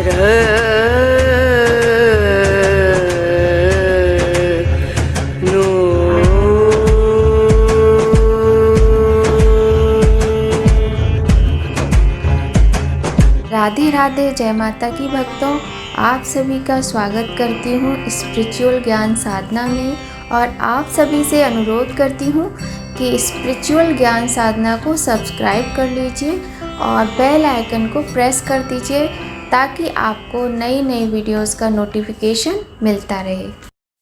राधे राधे, जय माता की भक्तों। आप सभी का स्वागत करती हूँ स्पिरिचुअल ज्ञान साधना में, और आप सभी से अनुरोध करती हूँ कि स्पिरिचुअल ज्ञान साधना को सब्सक्राइब कर लीजिए और बेल आइकन को प्रेस कर दीजिए ताकि आपको नई नई वीडियोस का नोटिफिकेशन मिलता रहे।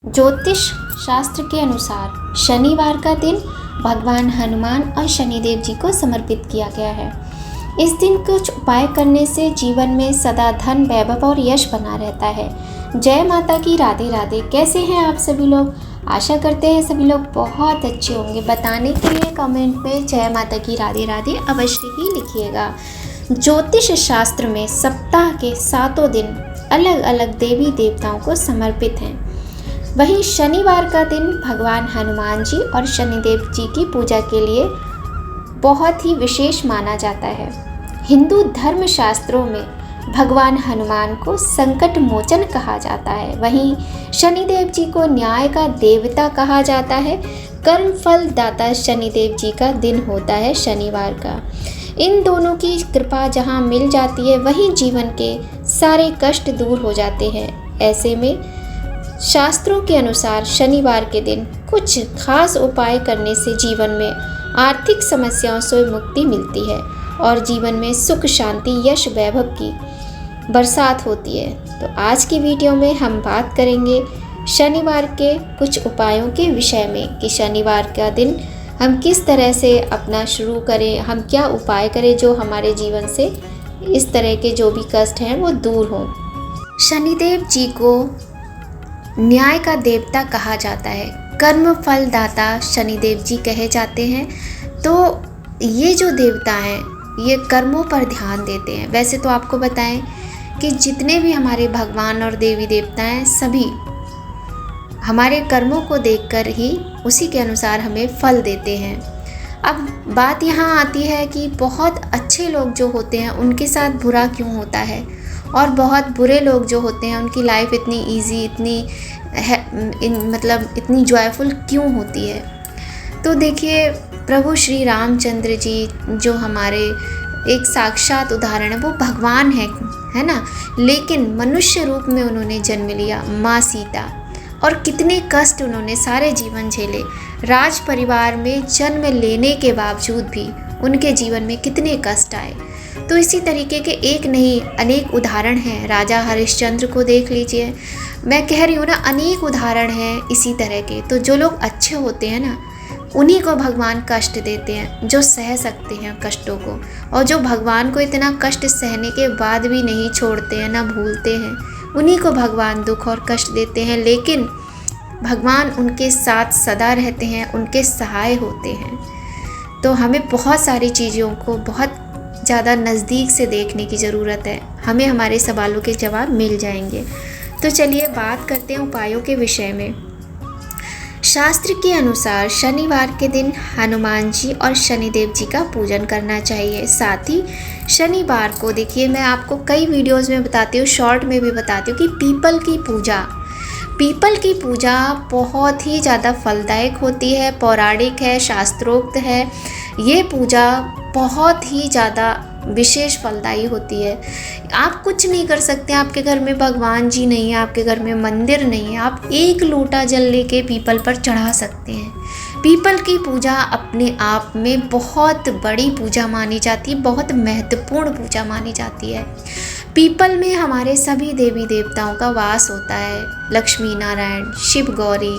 ज्योतिष शास्त्र के अनुसार शनिवार का दिन भगवान हनुमान और शनिदेव जी को समर्पित किया गया है। इस दिन कुछ उपाय करने से जीवन में सदा धन, वैभव और यश बना रहता है। जय माता की राधे राधे। कैसे हैं आप सभी लोग? आशा करते हैं सभी लोग बहुत अच्छे होंगे। बताने के लिए कमेंट में जय माता की राधे राधे अवश्य ही लिखिएगा। ज्योतिष शास्त्र में सप्ताह के 7 दिन अलग अलग देवी देवताओं को समर्पित हैं। वहीं शनिवार का दिन भगवान हनुमान जी और शनिदेव जी की पूजा के लिए बहुत ही विशेष माना जाता है। हिंदू धर्म शास्त्रों में भगवान हनुमान को संकट मोचन कहा जाता है, वहीं शनिदेव जी को न्याय का देवता कहा जाता है। कर्म फल दाता शनिदेव जी का दिन होता है शनिवार का। इन दोनों की कृपा जहाँ मिल जाती है वहीं जीवन के सारे कष्ट दूर हो जाते हैं। ऐसे में शास्त्रों के अनुसार शनिवार के दिन कुछ खास उपाय करने से जीवन में आर्थिक समस्याओं से मुक्ति मिलती है और जीवन में सुख, शांति, यश, वैभव की बरसात होती है। तो आज की वीडियो में हम बात करेंगे शनिवार के कुछ उपायों के विषय में कि शनिवार का दिन हम किस तरह से अपना शुरू करें, हम क्या उपाय करें जो हमारे जीवन से इस तरह के जो भी कष्ट हैं वो दूर हों। शनिदेव जी को न्याय का देवता कहा जाता है, कर्म फल दाता शनिदेव जी कहे जाते हैं। तो ये जो देवता हैं ये कर्मों पर ध्यान देते हैं। वैसे तो आपको बताएं कि जितने भी हमारे भगवान और देवी देवता हैं सभी हमारे कर्मों को देखकर ही उसी के अनुसार हमें फल देते हैं। अब बात यहाँ आती है कि बहुत अच्छे लोग जो होते हैं उनके साथ बुरा क्यों होता है, और बहुत बुरे लोग जो होते हैं उनकी लाइफ इतनी इजी, इतनी जॉयफुल क्यों होती है। तो देखिए, प्रभु श्री रामचंद्र जी जो हमारे एक साक्षात उदाहरण है, वो भगवान है ना, लेकिन मनुष्य रूप में उन्होंने जन्म लिया। माँ सीता, और कितने कष्ट उन्होंने सारे जीवन झेले। राज परिवार में जन्म लेने के बावजूद भी उनके जीवन में कितने कष्ट आए। तो इसी तरीके के एक नहीं अनेक उदाहरण हैं। राजा हरिश्चंद्र को देख लीजिए, मैं कह रही हूँ ना, अनेक उदाहरण हैं इसी तरह के। तो जो लोग अच्छे होते हैं ना उन्हीं को भगवान कष्ट देते हैं, जो सह सकते हैं कष्टों को, और जो भगवान को इतना कष्ट सहने के बाद भी नहीं छोड़ते हैं, ना भूलते हैं, उन्हीं को भगवान दुख और कष्ट देते हैं। लेकिन भगवान उनके साथ सदा रहते हैं, उनके सहाय होते हैं। तो हमें बहुत सारी चीज़ों को बहुत ज़्यादा नज़दीक से देखने की ज़रूरत है, हमें हमारे सवालों के जवाब मिल जाएंगे। तो चलिए बात करते हैं उपायों के विषय में। शास्त्र के अनुसार शनिवार के दिन हनुमान जी और शनिदेव जी का पूजन करना चाहिए। साथ ही शनिवार को देखिए, मैं आपको कई वीडियोस में बताती हूँ, शॉर्ट में भी बताती हूँ कि पीपल की पूजा बहुत ही ज़्यादा फलदायक होती है, पौराणिक है, शास्त्रोक्त है। ये पूजा बहुत ही ज़्यादा विशेष फलदायी होती है। आप कुछ नहीं कर सकते, आपके घर में भगवान जी नहीं है, आपके घर में मंदिर नहीं है, आप एक लोटा जल लेके पीपल पर चढ़ा सकते हैं। पीपल की पूजा अपने आप में बहुत बड़ी पूजा मानी जाती है, बहुत महत्वपूर्ण पूजा मानी जाती है। पीपल में हमारे सभी देवी देवताओं का वास होता है। लक्ष्मी नारायण, शिव गौरी,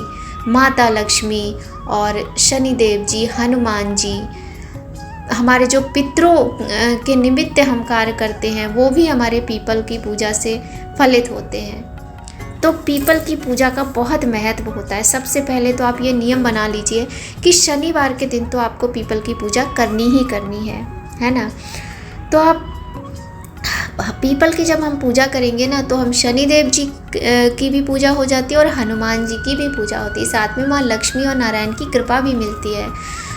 माता लक्ष्मी और शनिदेव जी, हनुमान जी, हमारे जो पितरों के निमित्त हम कार्य करते हैं वो भी हमारे पीपल की पूजा से फलित होते हैं। तो पीपल की पूजा का बहुत महत्व होता है। सबसे पहले तो आप ये नियम बना लीजिए कि शनिवार के दिन तो आपको पीपल की पूजा करनी ही करनी है ना। तो आप पीपल की जब हम पूजा करेंगे ना, तो हम शनिदेव जी की भी पूजा हो जाती है और हनुमान जी की भी पूजा होती है। साथ में माँ लक्ष्मी और नारायण की कृपा भी मिलती है।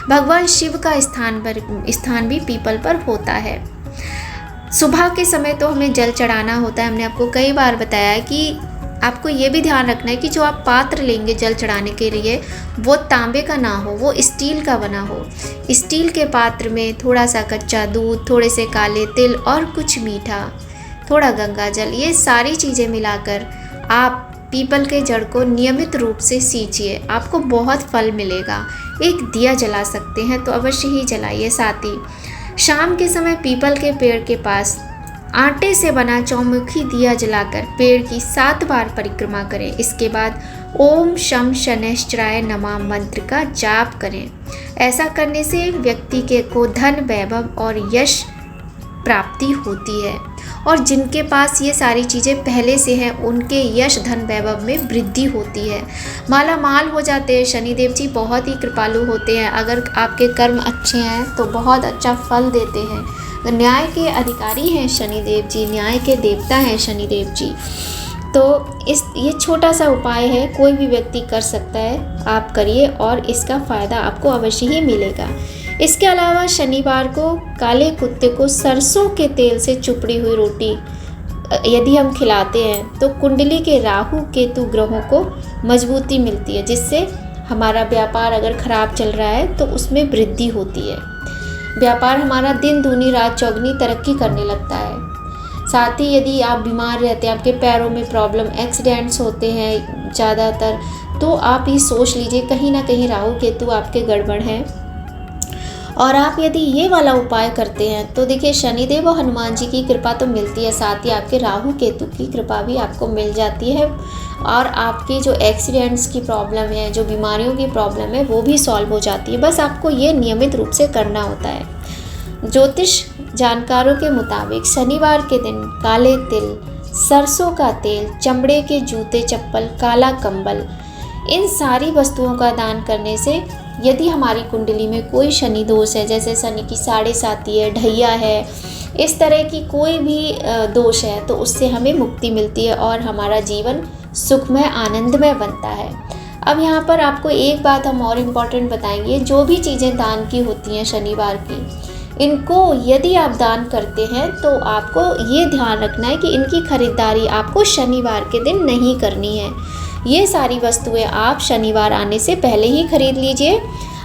भगवान शिव का स्थान भी पीपल पर होता है। सुबह के समय तो हमें जल चढ़ाना होता है। हमने आपको कई बार बताया है कि आपको ये भी ध्यान रखना है कि जो आप पात्र लेंगे जल चढ़ाने के लिए वो तांबे का ना हो, वो स्टील का बना हो। स्टील के पात्र में थोड़ा सा कच्चा दूध, थोड़े से काले तिल और कुछ मीठा, थोड़ा गंगा जल, ये सारी चीज़ें मिलाकर आप पीपल के जड़ को नियमित रूप से सींचिए, आपको बहुत फल मिलेगा। एक दिया जला सकते हैं तो अवश्य ही जलाइए। साथ ही शाम के समय पीपल के पेड़ के पास आटे से बना चौमुखी दिया जलाकर पेड़ की 7 बार परिक्रमा करें। इसके बाद ओम शम शनैश्चराय नमः मंत्र का जाप करें। ऐसा करने से व्यक्ति को धन, वैभव और यश प्राप्ति होती है, और जिनके पास ये सारी चीज़ें पहले से हैं उनके यश, धन, वैभव में वृद्धि होती है, माला माल हो जाते हैं। शनिदेव जी बहुत ही कृपालु होते हैं। अगर आपके कर्म अच्छे हैं तो बहुत अच्छा फल देते हैं। न्याय के अधिकारी हैं शनिदेव जी, न्याय के देवता हैं शनिदेव जी। तो ये छोटा सा उपाय है, कोई भी व्यक्ति कर सकता है, आप करिए और इसका फ़ायदा आपको अवश्य ही मिलेगा। इसके अलावा शनिवार को काले कुत्ते को सरसों के तेल से चुपड़ी हुई रोटी यदि हम खिलाते हैं तो कुंडली के राहु केतु ग्रहों को मजबूती मिलती है, जिससे हमारा व्यापार अगर खराब चल रहा है तो उसमें वृद्धि होती है। व्यापार हमारा दिन दूनी रात चौगनी तरक्की करने लगता है। साथ ही यदि आप बीमार रहते हैं, आपके पैरों में प्रॉब्लम, एक्सीडेंट्स होते हैं ज़्यादातर, तो आप ये सोच लीजिए कहीं ना कहीं राहु केतु आपके गड़बड़ हैं। और आप यदि ये वाला उपाय करते हैं तो देखिए शनिदेव और हनुमान जी की कृपा तो मिलती है, साथ ही आपके राहु केतु की कृपा भी आपको मिल जाती है, और आपकी जो एक्सीडेंट्स की प्रॉब्लम है, जो बीमारियों की प्रॉब्लम है, वो भी सॉल्व हो जाती है। बस आपको ये नियमित रूप से करना होता है। ज्योतिष जानकारों के मुताबिक शनिवार के दिन काले तिल, सरसों का तेल, चमड़े के जूते चप्पल, काला कंबल, इन सारी वस्तुओं का दान करने से यदि हमारी कुंडली में कोई शनि दोष है, जैसे शनि की 7.5 है, ढैया है, इस तरह की कोई भी दोष है, तो उससे हमें मुक्ति मिलती है और हमारा जीवन सुखमय आनंदमय बनता है। अब यहाँ पर आपको एक बात हम और इम्पॉर्टेंट बताएंगे, जो भी चीज़ें दान की होती हैं शनिवार की, इनको यदि आप दान करते हैं तो आपको ये ध्यान रखना है कि इनकी खरीदारी आपको शनिवार के दिन नहीं करनी है। ये सारी वस्तुएं आप शनिवार आने से पहले ही खरीद लीजिए।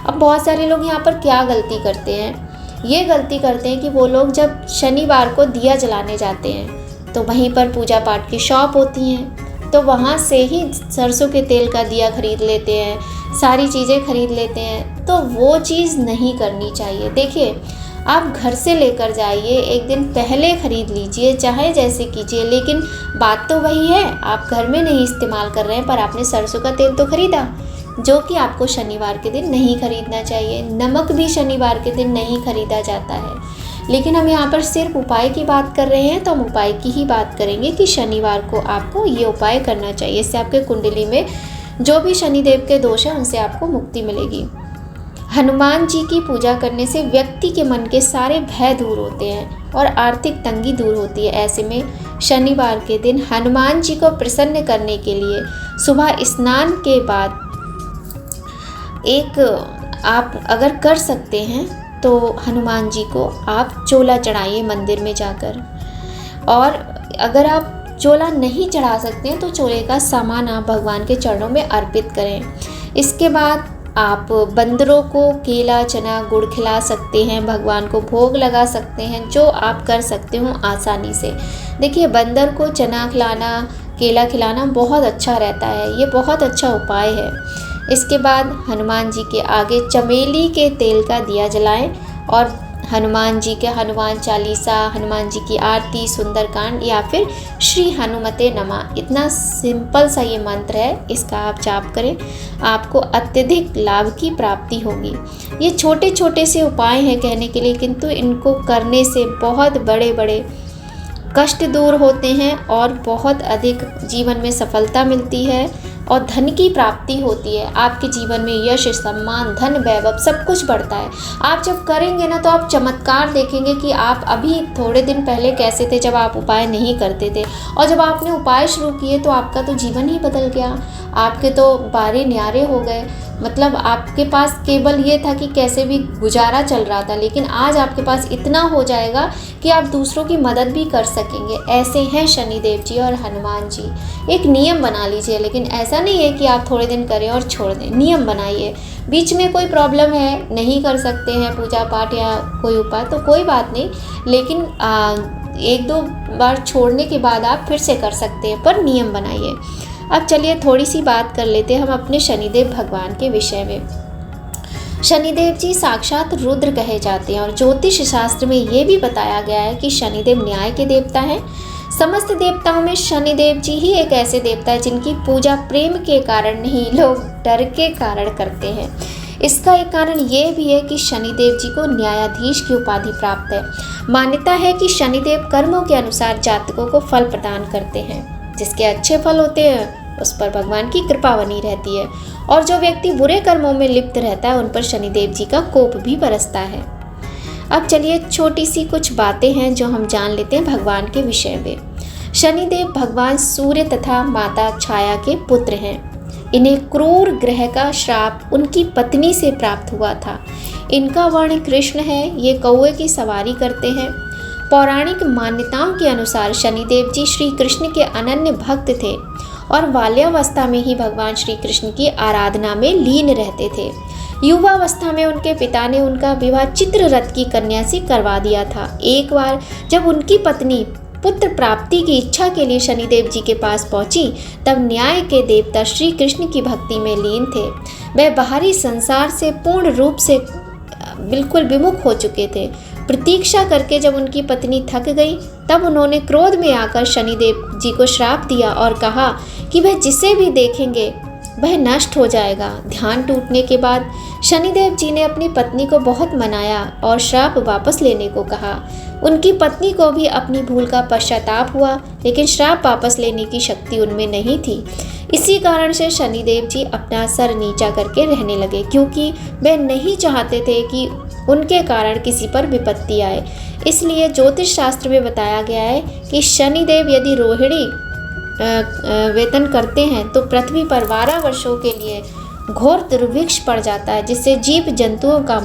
अब बहुत सारे लोग यहाँ पर क्या गलती करते हैं, ये गलती करते हैं कि वो लोग जब शनिवार को दिया जलाने जाते हैं तो वहीं पर पूजा पाठ की शॉप होती हैं, तो वहाँ से ही सरसों के तेल का दिया खरीद लेते हैं, सारी चीज़ें खरीद लेते हैं, तो वो चीज़ नहीं करनी चाहिए। देखिए आप घर से लेकर जाइए, एक दिन पहले ख़रीद लीजिए, चाहे जैसे कीजिए, लेकिन बात तो वही है, आप घर में नहीं इस्तेमाल कर रहे हैं पर आपने सरसों का तेल तो ख़रीदा, जो कि आपको शनिवार के दिन नहीं खरीदना चाहिए। नमक भी शनिवार के दिन नहीं खरीदा जाता है, लेकिन हम यहाँ पर सिर्फ उपाय की बात कर रहे हैं, तो हम उपाय की ही बात करेंगे कि शनिवार को आपको ये उपाय करना चाहिए। इससे आपके कुंडली में जो भी शनिदेव के दोष हैं उनसे आपको मुक्ति मिलेगी। हनुमान जी की पूजा करने से व्यक्ति के मन के सारे भय दूर होते हैं और आर्थिक तंगी दूर होती है। ऐसे में शनिवार के दिन हनुमान जी को प्रसन्न करने के लिए सुबह स्नान के बाद आप अगर कर सकते हैं तो हनुमान जी को आप चोला चढ़ाइए मंदिर में जाकर, और अगर आप चोला नहीं चढ़ा सकते हैं तो चोले का सामान आप भगवान के चरणों में अर्पित करें। इसके बाद आप बंदरों को केला, चना, गुड़ खिला सकते हैं, भगवान को भोग लगा सकते हैं, जो आप कर सकते हो आसानी से। देखिए बंदर को चना खिलाना, केला खिलाना बहुत अच्छा रहता है, ये बहुत अच्छा उपाय है। इसके बाद हनुमान जी के आगे चमेली के तेल का दिया जलाएं और हनुमान जी के हनुमान चालीसा, हनुमान जी की आरती, सुंदरकांड या फिर श्री हनुमते नमः, इतना सिंपल सा ये मंत्र है, इसका आप जाप करें, आपको अत्यधिक लाभ की प्राप्ति होगी। ये छोटे छोटे से उपाय हैं कहने के लिए, किंतु इनको करने से बहुत बड़े बड़े कष्ट दूर होते हैं और बहुत अधिक जीवन में सफलता मिलती है और धन की प्राप्ति होती है। आपके जीवन में यश, सम्मान, धन, वैभव सब कुछ बढ़ता है। आप जब करेंगे ना तो आप चमत्कार देखेंगे कि आप अभी थोड़े दिन पहले कैसे थे जब आप उपाय नहीं करते थे, और जब आपने उपाय शुरू किए तो आपका तो जीवन ही बदल गया, आपके तो बारे न्यारे हो गए। मतलब आपके पास केवल ये था कि कैसे भी गुजारा चल रहा था, लेकिन आज आपके पास इतना हो जाएगा कि आप दूसरों की मदद भी कर सकेंगे। ऐसे हैं शनिदेव जी और हनुमान जी। एक नियम बना लीजिए, लेकिन ऐसा नहीं है कि आप थोड़े दिन करें और छोड़ दें। नियम बनाइए। बीच में कोई प्रॉब्लम है, नहीं कर सकते हैं पूजा पाठ या कोई उपाय, तो कोई बात नहीं, लेकिन 1-2 बार छोड़ने के बाद आप फिर से कर सकते हैं, पर नियम बनाइए। अब चलिए थोड़ी सी बात कर लेते हैं हम अपने शनिदेव भगवान के विषय में। शनिदेव जी साक्षात रुद्र कहे जाते हैं और ज्योतिष शास्त्र में ये भी बताया गया है कि शनिदेव न्याय के देवता हैं। समस्त देवताओं में शनिदेव जी ही एक ऐसे देवता है जिनकी पूजा प्रेम के कारण नहीं, लोग डर के कारण करते हैं। इसका एक कारण ये भी है कि शनिदेव जी को न्यायाधीश की उपाधि प्राप्त है। मान्यता है कि शनिदेव कर्मों के अनुसार जातकों को फल प्रदान करते हैं। जिसके अच्छे फल होते हैं उस पर भगवान की कृपा बनी रहती है, और जो व्यक्ति बुरे कर्मों में लिप्त रहता है उन पर शनिदेव जी का कोप भी बरसता है। अब चलिए छोटी सी कुछ बातें हैं जो हम जान लेते हैं भगवान के विषय में। शनिदेव भगवान सूर्य तथा माता छाया के पुत्र हैं। इन्हें क्रूर ग्रह का श्राप उनकी पत्नी से प्राप्त हुआ था। इनका वर्ण कृष्ण है। ये कौवे की सवारी करते हैं। पौराणिक मान्यताओं के अनुसार शनिदेव जी श्री कृष्ण के अनन्य भक्त थे और बाल्यावस्था में ही भगवान श्री कृष्ण की आराधना में लीन रहते थे। युवावस्था में उनके पिता ने उनका विवाह चित्ररथ की कन्या से करवा दिया था। एक बार जब उनकी पत्नी पुत्र प्राप्ति की इच्छा के लिए शनिदेव जी के पास पहुंची, तब न्याय के देवता श्री कृष्ण की भक्ति में लीन थे। वह बाहरी संसार से पूर्ण रूप से बिल्कुल विमुख हो चुके थे। प्रतीक्षा करके जब उनकी पत्नी थक गई, तब उन्होंने क्रोध में आकर शनिदेव जी को श्राप दिया और कहा कि वह जिसे भी देखेंगे वह नष्ट हो जाएगा। ध्यान टूटने के बाद शनिदेव जी ने अपनी पत्नी को बहुत मनाया और श्राप वापस लेने को कहा। उनकी पत्नी को भी अपनी भूल का पश्चाताप हुआ, लेकिन श्राप वापस लेने की शक्ति उनमें नहीं थी। इसी कारण से शनिदेव जी अपना सर नीचा करके रहने लगे, क्योंकि वे नहीं चाहते थे कि उनके कारण किसी पर विपत्ति आए। इसलिए ज्योतिष शास्त्र में बताया गया है कि शनिदेव यदि रोहिणी वेतन करते हैं तो पृथ्वी पर 12 वर्षों के लिए घोर दुर्भिक्ष पड़ जाता है, जिससे जीव जंतुओं का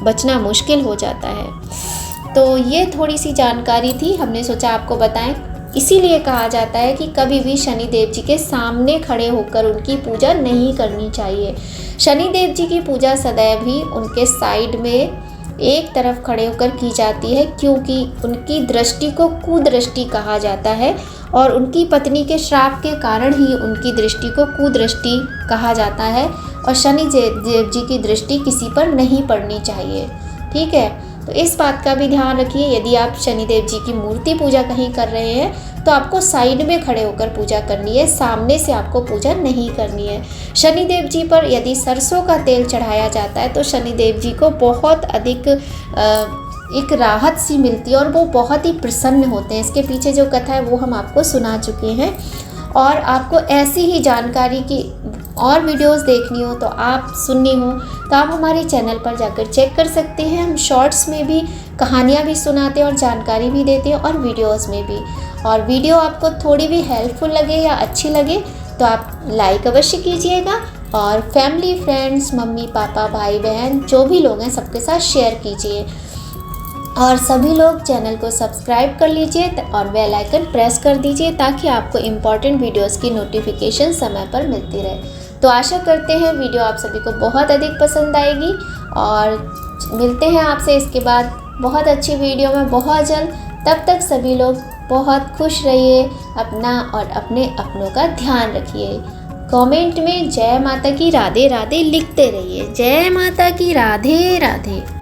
बचना मुश्किल हो जाता है। तो ये थोड़ी सी जानकारी थी, हमने सोचा आपको बताएं। इसीलिए कहा जाता है कि कभी भी शनिदेव जी के सामने खड़े होकर उनकी पूजा नहीं करनी चाहिए। शनिदेव जी की पूजा सदैव ही उनके साइड में एक तरफ खड़े होकर की जाती है, क्योंकि उनकी दृष्टि को कुदृष्टि कहा जाता है और उनकी पत्नी के श्राप के कारण ही उनकी दृष्टि को कुदृष्टि कहा जाता है, और शनिदेव जी की दृष्टि किसी पर नहीं पड़नी चाहिए। ठीक है, तो इस बात का भी ध्यान रखिए। यदि आप शनिदेव जी की मूर्ति पूजा कहीं कर रहे हैं तो आपको साइड में खड़े होकर पूजा करनी है, सामने से आपको पूजा नहीं करनी है। शनिदेव जी पर यदि सरसों का तेल चढ़ाया जाता है तो शनिदेव जी को बहुत अधिक एक राहत सी मिलती है और वो बहुत ही प्रसन्न होते हैं। इसके पीछे जो कथा है वो हम आपको सुना चुके हैं, और आपको ऐसी ही जानकारी की और वीडियोस देखनी हो तो आप सुननी हो तो आप हमारे चैनल पर जाकर चेक कर सकते हैं। हम शॉर्ट्स में भी कहानियाँ भी सुनाते हैं और जानकारी भी देते हैं, और वीडियोस में भी। और वीडियो आपको थोड़ी भी हेल्पफुल लगे या अच्छी लगे तो आप लाइक अवश्य कीजिएगा, और फैमिली फ्रेंड्स, मम्मी पापा, भाई बहन, जो भी लोग हैं सबके साथ शेयर कीजिए, और सभी लोग चैनल को सब्सक्राइब कर लीजिए और बेल आइकन प्रेस कर दीजिए ताकि आपको इम्पॉर्टेंट वीडियोस की नोटिफिकेशन समय पर मिलती रहे। तो आशा करते हैं वीडियो आप सभी को बहुत अधिक पसंद आएगी, और मिलते हैं आपसे इसके बाद बहुत अच्छी वीडियो में बहुत जल्द। तब तक सभी लोग बहुत खुश रहिए, अपना और अपने अपनों का ध्यान रखिए। कमेंट में जय माता की राधे राधे लिखते रहिए। जय माता की राधे राधे।